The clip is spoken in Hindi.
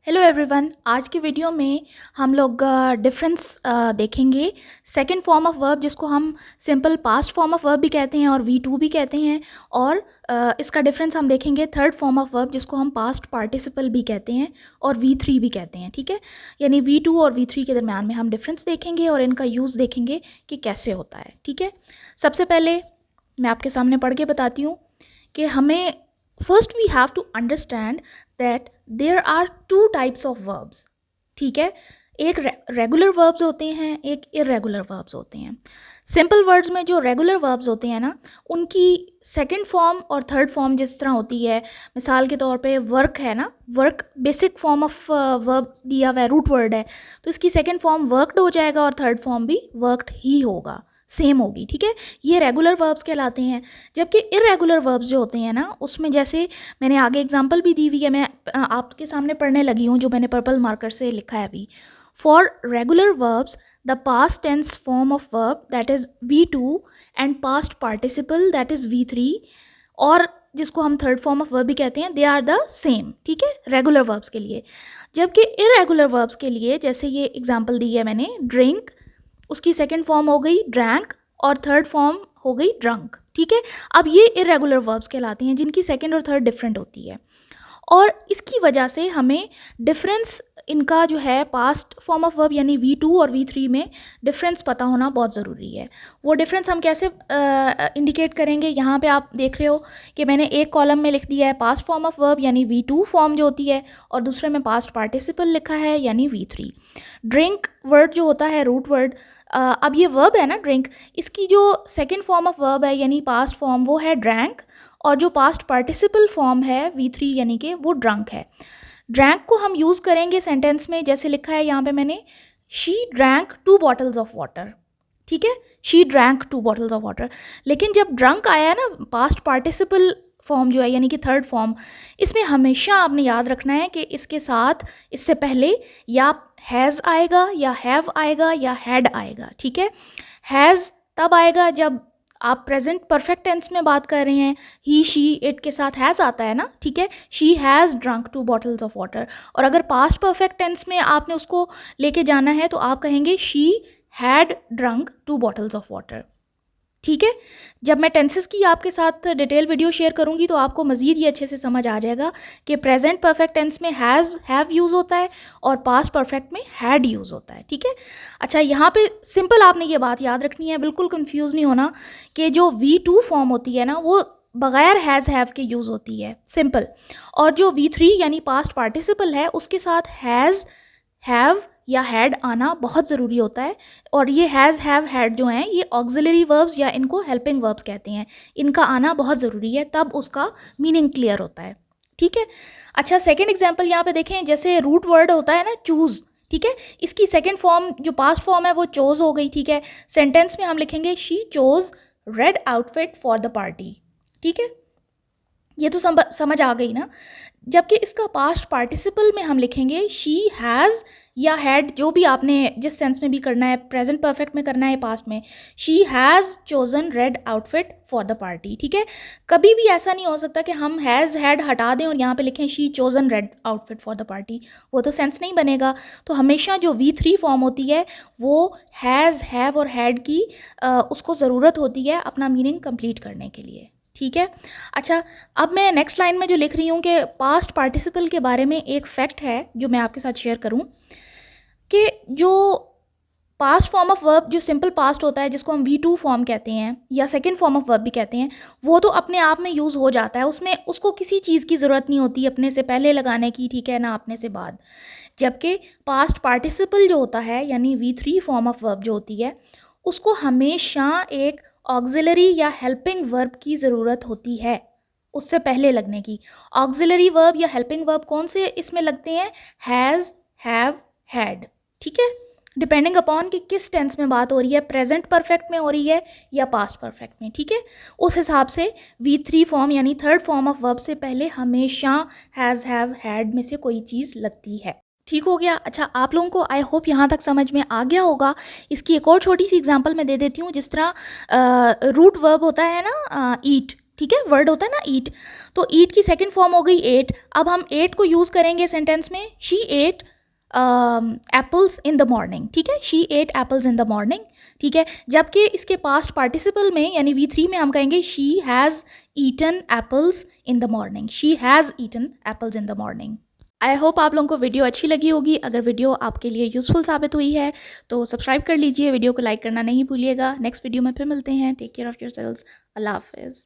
हेलो एवरीवन, आज की वीडियो में हम लोग डिफरेंस देखेंगे सेकंड फॉर्म ऑफ वर्ब जिसको हम simple past form of verb भी कहते हैं और V2 भी कहते हैं। और इसका डिफरेंस हम देखेंगे थर्ड फॉर्म ऑफ वर्ब जिसको हम पास्ट पार्टिसिपल भी कहते हैं और V3 भी कहते हैं। ठीक है, यानी V2 और V3 के दरम्यान में हम डिफरेंस देखेंगे और इनका यूज़ देखेंगे कि कैसे होता है। ठीक है, सबसे पहले मैं आपके सामने पढ़ के बताती हूँ कि हमें first we have to understand that there are two types of verbs. ठीक है, एक रेगुलर वर्ब्स होते हैं, एक इरेगुलर वर्ब्स होते हैं। सिंपल वर्ड्स में जो रेगुलर वर्ब्स होते हैं ना, उनकी सेकंड फॉर्म और थर्ड फॉर्म जिस तरह होती है, मिसाल के तौर पे वर्क है ना, work basic form of verb दिया हुआ है, रूट वर्ड है, तो इसकी सेकंड फॉर्म वर्कड हो जाएगा और थर्ड फॉर्म भी वर्कड ही होगा, सेम होगी। ठीक है, ये रेगुलर वर्ब्स कहलाते हैं। जबकि इरेगुलर वर्ब्स जो होते हैं ना, उसमें जैसे मैंने आगे एग्जांपल भी दी हुई है, मैं आपके सामने पढ़ने लगी हूँ, जो मैंने पर्पल मार्कर से लिखा है अभी। For regular verbs the past tense form of verb that is V2 and past participle that is V3, और जिसको हम थर्ड फॉर्म ऑफ वर्ब भी कहते हैं, दे आर द सेम। ठीक है, रेगुलर वर्ब्स के लिए। जबकि इरेगुलर वर्ब्स के लिए, जैसे ये एग्जाम्पल दी है मैंने, ड्रिंक, उसकी सेकंड फॉर्म हो गई ड्रैंक और थर्ड फॉर्म हो गई ड्रंक। ठीक है, अब ये इरेगुलर वर्ब्स कहलाती हैं जिनकी सेकंड और थर्ड डिफरेंट होती है, और इसकी वजह से हमें डिफरेंस इनका जो है पास्ट फॉर्म ऑफ वर्ब यानी V2 और V3 में डिफरेंस पता होना बहुत ज़रूरी है। वो डिफरेंस हम कैसे इंडिकेट करेंगे, यहाँ पे आप देख रहे हो कि मैंने एक कॉलम में लिख दिया है पास्ट फॉर्म ऑफ वर्ब यानी V2 फॉर्म जो होती है, और दूसरे में पास्ट पार्टिसिपल लिखा है यानी V3। ड्रिंक वर्ड जो होता है, रूट वर्ड, अब ये वर्ब है ना ड्रिंक, इसकी जो सेकंड फॉर्म ऑफ वर्ब है यानी पास्ट फॉर्म वो है ड्रैंक, और जो पास्ट पार्टिसिपल फॉर्म है V3 यानी कि वो ड्रंक है। ड्रैंक को हम यूज़ करेंगे सेंटेंस में, जैसे लिखा है यहाँ पे मैंने, she drank 2 bottles of water. ठीक है, she drank 2 bottles of water. लेकिन जब ड्रंक आया है ना, पास्ट पार्टिसिपल फॉर्म जो है यानी कि थर्ड फॉर्म, इसमें हमेशा आपने याद रखना है कि इसके साथ इससे पहले या हैज़ आएगा या हैव आएगा या हैड आएगा। ठीक है, हैज़ तब आएगा जब आप प्रेजेंट परफेक्ट टेंस में बात कर रहे हैं, ही शी इट के साथ हैज़ आता है ना। ठीक है, she has drunk 2 bottles of water. और अगर पास्ट परफेक्ट टेंस में आपने उसको लेके जाना है तो आप कहेंगे she had drunk 2 bottles of water. ठीक है, जब मैं टेंसेस की आपके साथ डिटेल वीडियो शेयर करूंगी तो आपको मज़ीद ये अच्छे से समझ आ जाएगा कि प्रेजेंट परफेक्ट टेंस में हैज़ हैव यूज़ होता है और पास्ट परफेक्ट में हैड यूज़ होता है। ठीक है, अच्छा यहाँ पे सिंपल आपने ये बात याद रखनी है, बिल्कुल कंफ्यूज नहीं होना कि जो V2 फॉर्म होती है ना, वो बग़ैर हैज़ हैव के यूज़ होती है, सिंपल। और जो V3 यानी पास्ट पार्टिसिपल है, उसके साथ हैज़ हैव या हैड आना बहुत ज़रूरी होता है। और ये हैज़ हैव हैड जो हैं, ये ऑक्सिलरी वर्ब्स या इनको हेल्पिंग वर्ब्स कहते हैं, इनका आना बहुत ज़रूरी है, तब उसका मीनिंग क्लियर होता है। ठीक है, अच्छा सेकंड एग्जांपल यहाँ पे देखें, जैसे रूट वर्ड होता है ना चूज़। ठीक है, इसकी सेकंड फॉर्म जो पास्ट फॉर्म है वो चोज हो गई। ठीक है, सेंटेंस में हम लिखेंगे she chose red outfit for the party. ठीक है, ये तो समझ आ गई ना। जबकि इसका पास्ट पार्टिसिपल में हम लिखेंगे शी हैज़ या हैड, जो भी आपने जिस सेंस में भी करना है, प्रेजेंट परफेक्ट में करना है, पास्ट में, she has chosen red outfit for the party. ठीक है, कभी भी ऐसा नहीं हो सकता कि हम हैज़ हैड हटा दें और यहाँ पे लिखें she chosen red outfit for the party, वो तो सेंस नहीं बनेगा। तो हमेशा जो V3 फॉर्म होती है वो हैज़ हैव और हैड की उसको ज़रूरत होती है अपना मीनिंग कंप्लीट करने के लिए। ठीक है, अच्छा अब मैं नेक्स्ट लाइन में जो लिख रही हूँ कि पास्ट पार्टिसिपल के बारे में एक फैक्ट है जो मैं आपके साथ शेयर करूँ, कि जो पास्ट फॉर्म ऑफ वर्ब जो सिंपल पास्ट होता है जिसको हम V2 फॉर्म कहते हैं या सेकंड फॉर्म ऑफ वर्ब भी कहते हैं, वो तो अपने आप में यूज़ हो जाता है, उसमें उसको किसी चीज़ की ज़रूरत नहीं होती अपने से पहले लगाने की। ठीक है ना, अपने से बाद। जबकि पास्ट पार्टिसिपल जो होता है यानी V3 फॉर्म ऑफ वर्ब जो होती है, उसको हमेशा एक ऑक्सिलरी या हेल्पिंग वर्ब की ज़रूरत होती है उससे पहले लगने की। ऑक्सिलरी वर्ब या हेल्पिंग वर्ब कौन से इसमें लगते हैं, हैज़ हैव हैड। ठीक है, डिपेंडिंग अपॉन कि किस टेंस में बात हो रही है, प्रेजेंट परफेक्ट में हो रही है या पास्ट परफेक्ट में। ठीक है, उस हिसाब से V3 फॉर्म यानी थर्ड फॉर्म ऑफ वर्ब से पहले हमेशा हैज़ हैव हैड में से कोई चीज़ लगती है। ठीक हो गया। अच्छा, आप लोगों को आई होप यहाँ तक समझ में आ गया होगा। इसकी एक और छोटी सी एग्जांपल मैं दे देती हूँ। जिस तरह रूट वर्ब होता है ना ईट, ठीक है, वर्ड होता है ना ईट, तो ईट की सेकंड फॉर्म हो गई एट। अब हम एट को यूज़ करेंगे सेंटेंस में, she ate apples in the morning. ठीक है, she ate apples in the morning. ठीक है, जबकि इसके पास्ट पार्टिसिपल में यानी V3 में हम कहेंगे she has eaten apples in the morning, she has eaten apples in the morning. I hope आप लोगों को वीडियो अच्छी लगी होगी। अगर वीडियो आपके लिए यूज़फुल साबित हुई है तो सब्सक्राइब कर लीजिए, वीडियो को लाइक करना नहीं भूलिएगा। नेक्स्ट वीडियो में फिर मिलते हैं। Take care of yourselves. अल्लाह हाफ़िज़।